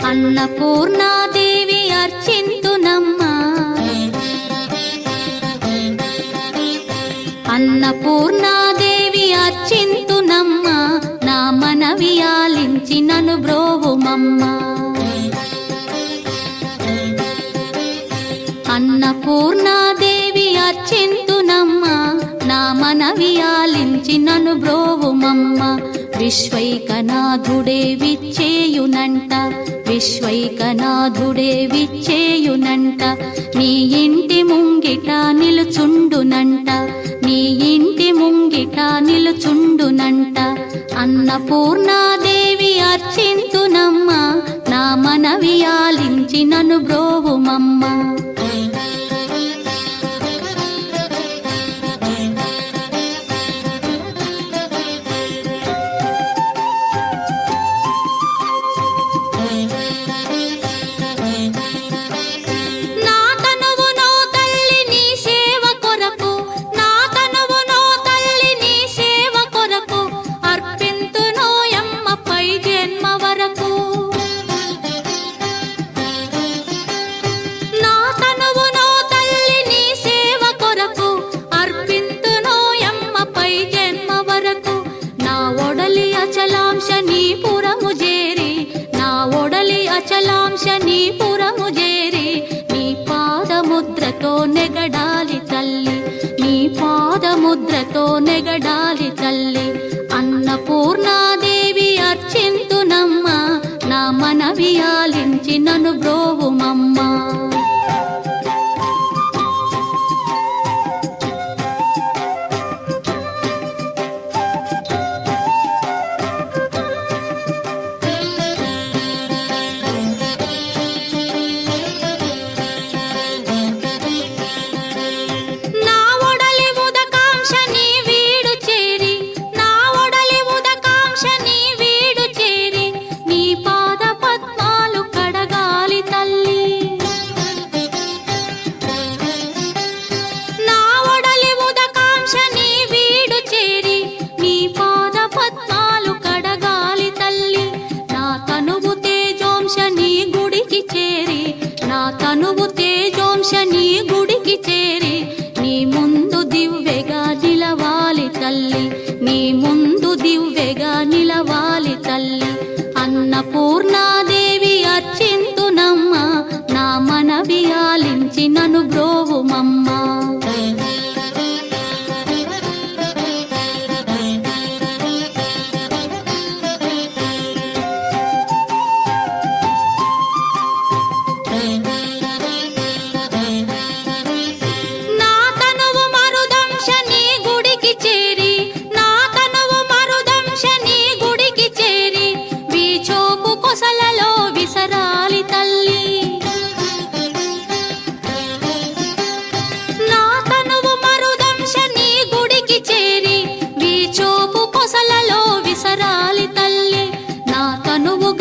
అన్నపూర్ణాదేవి అర్చింతునమ్మా, అన్నపూర్ణాదేవి అర్చింతునమ్మా, నా మనవి ఆలించి నన్ను బ్రోవుమమ్మా. అన్నపూర్ణాదేవి అర్చింతునమ్మా, నా మనవి ఆలించి నన్ను బ్రోవుమమ్మా. విశ్వైకనాథుడే విచ్చేయునంట, విశ్వైకనాథుడే విచ్చేయునంట, నీ ఇంటి ముంగిట నిలుచుండునంట, నీ ఇంటి ముంగిట నిలుచుండునంట. అన్నపూర్ణాదేవి అర్చింతునమ్మా, నా మనవి ఆలించి నన్ను బ్రోవుమమ్మా. అచలాంశ నీ పురము చేరి, నీ పాదముద్రతో నెగడాలి తల్లి, నీ పాదముద్రతో నెగడాలి తల్లి. అన్నపూర్ణాదేవి అర్చింతునమ్మా, నా మనవి ఆలించి నన్ను బ్రోవుమమ్మా. తనువు తేజోంశ నీ గుడికి చేరి, నీ ముందు దివ్వెగా నిలవాలి తల్లి, నీ ముందు దివ్వెగా నిలవాలి తల్లి. అన్నపూర్ణాదేవి అర్చింతునమ్మా, నా మనవి ఆలించి నన్ను బ్రోవుమమ్మా.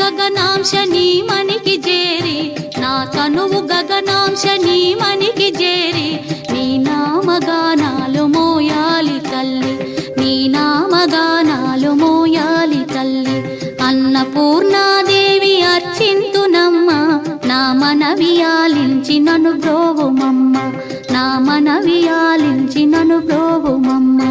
గగనాంశ నీ మనికి చేరి, నా తనువు గగనాంశ నీ మనికి చేరి, నీ నామగానాలు మోయాలి తల్లి, నీ నామగానాలు మోయాలి తల్లి. అన్నపూర్ణాదేవి అర్చింతునమ్మా, నా మనవి ఆలించి నన్ను బ్రోవుమమ్మా, నా మనవి ఆలించి నన్ను బ్రోవుమమ్మా.